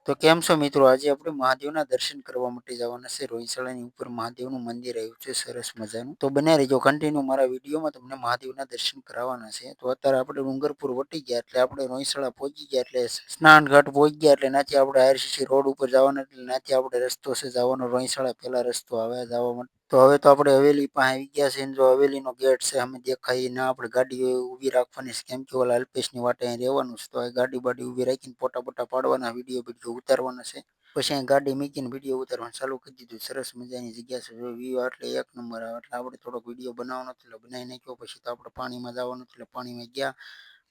તો કેમ છો મિત્રો? આજે આપણે મહાદેવના દર્શન કરવા માટે જવાના છે. રોહિતશાળાની ઉપર મહાદેવનું મંદિર આવ્યું છે સરસ મજાનું. તો બને રહેજો કન્ટિન્યુ મારા વિડીયોમાં તમને મહાદેવના દર્શન કરાવવાના છે. તો અત્યારે આપણે ડુંગરપુર વટી ગયા એટલે આપણે રોહિતશાળા પહોંચી ગયા એટલે સ્નાનઘાટ પહોંચી ગયા એટલે નાથી આપણે આરસીસી રોડ ઉપર જવાના એટલે નાથી આપણે રસ્તો છે જવાનો રોહિતશાળા પહેલા રસ્તો આવે જવા માટે. તો હવે તો આપણે હવેલી પાસે આવી ગયા છે. જો હવેલીનો ગેટ છે અમે દેખાય ના આપણે ગાડી ઊભી રાખવાની છે કેમ કે ઓલા અલ્પેશની વાટે અહીં રહેવાનું છે. તો આ ગાડી બાડી ઊભી રાખીને ફોટા બોટા પાડવાના વિડીયો ઉતારવાના છે. પછી અહીં ગાડી મૂકીને વિડીયો ઉતારવાનું ચાલુ કરી દીધું. સરસ મજાની જગ્યા છે. જો વ્યૂ એટલે એક નંબર આવે એટલે આપણે થોડોક વિડીયો બનાવવાનો એટલે બનાવી નાખ્યો. પછી તો આપણે પાણીમાં જવાનું એટલે પાણીમાં ગયા.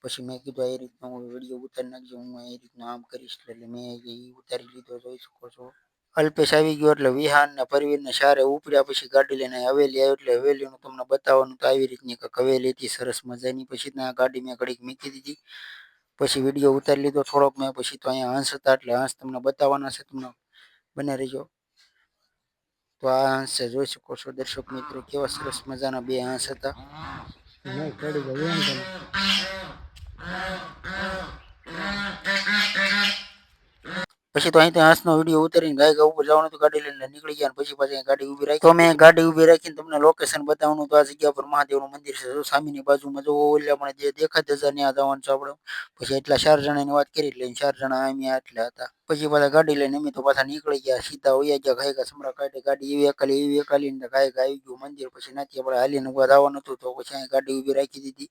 પછી મેં કીધું એ રીતના હું વિડીયો ઉતારી નાખજો, હું એ રીતના આમ કરીશ એટલે મેં એ ઉતારી લીધો જોઈ શકો છો. અલ્પેશ આવી ગયો એટલે વિહાન ને પરવીનને સારે ઉપડ્યા પછી ગાડી લઈને હવેલી આવ્યો એટલે હવેલીનું તમને બતાવવાનું તો આવી રીતની કંઈક હવેલી હતી સરસ મજાની. પછી ત્યાં ગાડી મેં ઘડીક મૂકી દીધી. પછી વિડીયો ઉતારી લીધો થોડોક મેં. પછી તો અહીંયા હંસ હતા એટલે હંસ તમને બતાવવાના છે, તમને બને રહેજો. તો આ હંસ છે જોઈ શકો છો દર્શક મિત્રો, કેવા સરસ મજાના બે હંસ હતા. પછી તો અહીંથી હંસનો વિડીયો ઉતારીને ગાય ઉપર જવાનું તો ગાડી લઈને નીકળી ગયા. પછી પાછી ગાડી ઊભી રાખી. તો મેં ગાડી ઊભી રાખીને તમને લોકેશન બતાવવાનું તો આ જગ્યા પર મહાદેવનું મંદિર છે. જો સામેની બાજુમાં જો ઓલા પણ જે દેખાય ધજા ત્યાં જવાનું છે આપણે. પછી એટલા 4 જણાની વાત કરી એટલે 4 જણા અહીંયા એટલા હતા. પછી પાછા ગાડી લઈને અમે તો પાછા નીકળી ગયા. સીધા વયા ગયા ગાયકા સમરા કાઢે ગાડી એવી એકાલી ને ગાયકા આવી ગયું મંદિર. પછી નાથી આપણે હાલીને ઉભા જવાનું હતું તો પછી અહીં ગાડી ઊભી રાખી દીધી.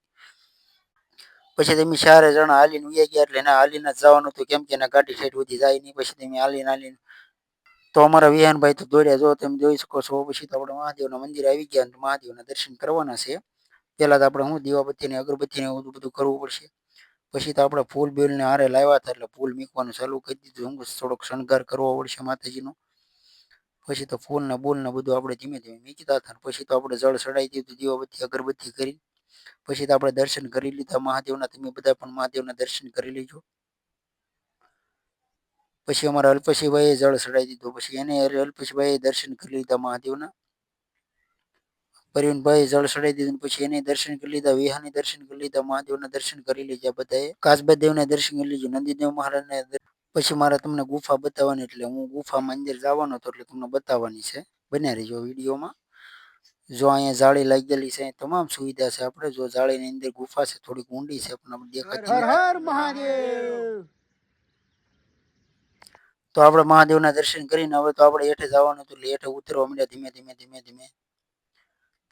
પછી તમે 4 જણા હાલીને ઉયા ગયા એટલે એના હાલીને જવાનું હતું કેમ કે એના ગાડી સાઈડ સુધી જાય નહીં. પછી તમે હાલીને તો અમારા વિહાનભાઈ તો દોડ્યા જો તમે જોઈ શકો છો. પછી તો આપણે મહાદેવના મંદિર આવી ગયા અને મહાદેવના દર્શન કરવાના છે. પહેલા તો આપણે હું દીવાબત્તી ને અગરબત્તી ને એવું બધું કરવું પડશે. પછી તો આપણે ફૂલ બેલને હારે લાવ્યા હતા એટલે ફૂલ મૂકવાનું ચાલુ કરી દીધું. થોડોક શણગાર કરવો પડશે માતાજીનો. પછી તો ફૂલ ને બોલ ને બધું આપણે ધીમે ધીમે મૂકતા હતા. પછી તો આપણે જળ ચડાવી દીધું દીવાબત્તી અગરબત્તી કરી. પછી તો આપણે દર્શન કરી લીધા મહાદેવના. તમે બધા પણ મહાદેવના દર્શન કરી લેજો. પછી અમારા અલ્પેશભાઈએ જળ ચડાવી દીધું. પછી એને અલ્પેશભાઈએ દર્શન કરી લીધા મહાદેવના. પરવીનભાઈ જળ ચડાવી દીધું. પછી એને દર્શન કરી લીધા. વિહાને દર્શન કરી લીધા. મહાદેવના દર્શન કરી લીધા બધાએ. કાસબાદેવના દર્શન કરી લીધું. નંદીદેવ મહારાજને પછી મારે તમને ગુફા બતાવવાની એટલે હું ગુફામાં અંદર જવાનો હતો એટલે તમને બતાવવાની છે. બન્યા રહીજો વિડીયોમાં. જો અહીંયા જાળી લાગેલી છે, તમામ સુવિધા છે. આપણે જો જાળીની અંદર ગુફા છે, થોડીક ઊંડી છે પણ આપણે દેખાતી હર હર મહાદેવ. તો આપણે મહાદેવના દર્શન કરીને હવે તો આપણે હેઠે જવાનું હતું એટલે હેઠે ઉતરવા માંડ્યા ધીમે ધીમે.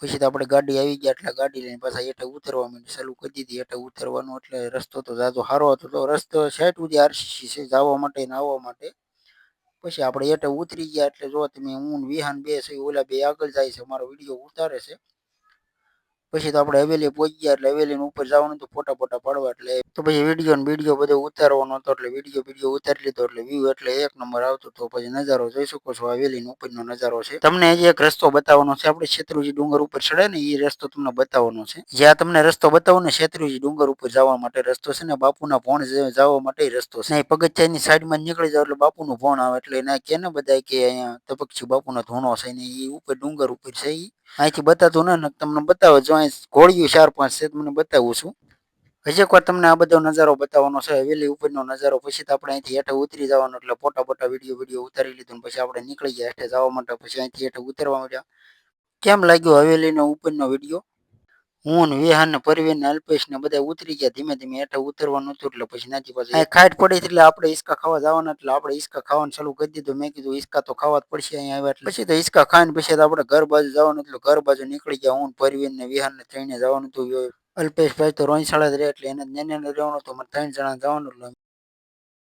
પછી તો આપણે ગાડી આવી ગયા એટલે ગાડી લઈને પાછા હેઠે ઉતરવા માંડી ચાલુ કરી દીધી. હેઠે ઉતરવાનું એટલે રસ્તો તો જાજો સારો હતો. તો રસ્તો સાઈડ સુધી આરસીસી છે જવા માટે ને આવવા માટે. પછી આપણે હેઠે ઉતરી ગયા એટલે જો તમે હું વિહાન બે છે ઓલા બે આગળ જાય છે, અમારો વિડીયો ઉતારે છે. પછી તો આપણે હવેલી પહોંચી ગયા એટલે હવેલી ઉપર જવાનું તો ફોટા પાડવા એટલે તો પછી વિડીયો બધો ઉતારવાનો હતો એટલે વિડીયો ઉતારી લીધો એટલે વ્યૂ એટલે એક નંબર આવતો. તો પછી નજારો જોઈ શકો છો. હવેલીનો ઉપરનો નજારો છે. તમને હજી એક રસ્તો બતાવવાનો છે. આપણે શેત્રુંજી ડુંગર ઉપર ચડે ને એ રસ્તો તમને બતાવવાનો છે. જ્યાં તમને રસ્તો બતાવો ને શેત્રુંજી ડુંગર ઉપર જવા માટે રસ્તો છે ને બાપુના ભોણ જવા માટે રસ્તો છે. પગથિયાની સાઈડમાં નીકળી જાવ એટલે બાપુનું ભોણ આવે એટલે એના કે ને બધા કે અહીંયા તપકછી બાપુનો ધૂણો છે ને એ ઉપર ડુંગર ઉપર છે. અહીંથી બતાતું ને તમને બતાવો જો અહીં ઘોડિયું 4-5 છે તમને બતાવું છું. હજી એકવાર તમને આ બધો નજારો બતાવવાનો છે હવેલી ઉપરનો નજારો. પછી તો આપણે અહીંથી હેઠે ઉતરી જવાનું એટલે ફોટા વિડીયો ઉતારી લીધું. પછી આપણે નીકળી ગયા હેઠે જવા માટે. પછી અહીંથી હેઠે ઉતરવા માંડ્યા. કેમ લાગ્યો હવેલીનો ઉપરનો વિડીયો? હું ને વિહાન ને પરવીન ને અલ્પેશ ને બધા ઉતરી ગયા ધીમે હેઠે ઉતરવાનું હતું એટલે પછી નાથી પાછી ખાટ પડી એટલે આપણે હિસકા ખાવા જવાના એટલે આપણે હિસકા ખાવાનું ચાલુ કરી દીધું. મેં કીધું હિસકા તો ખાવા જ પડશે અહીંયા આવ્યા એટલે. પછી તો હિસકા ખાઈને પછી આપણે ઘર બાજુ જવાનું એટલે ઘર બાજુ નીકળી ગયા. હું પરવીન ને વિહાન ને ત્રણે જવાનું હતું. અલ્પેશભાઈ તો રોહિતશાળા જ રહે એટલે એને રહેવાનું હતું. 3 જણા જવાનું એટલે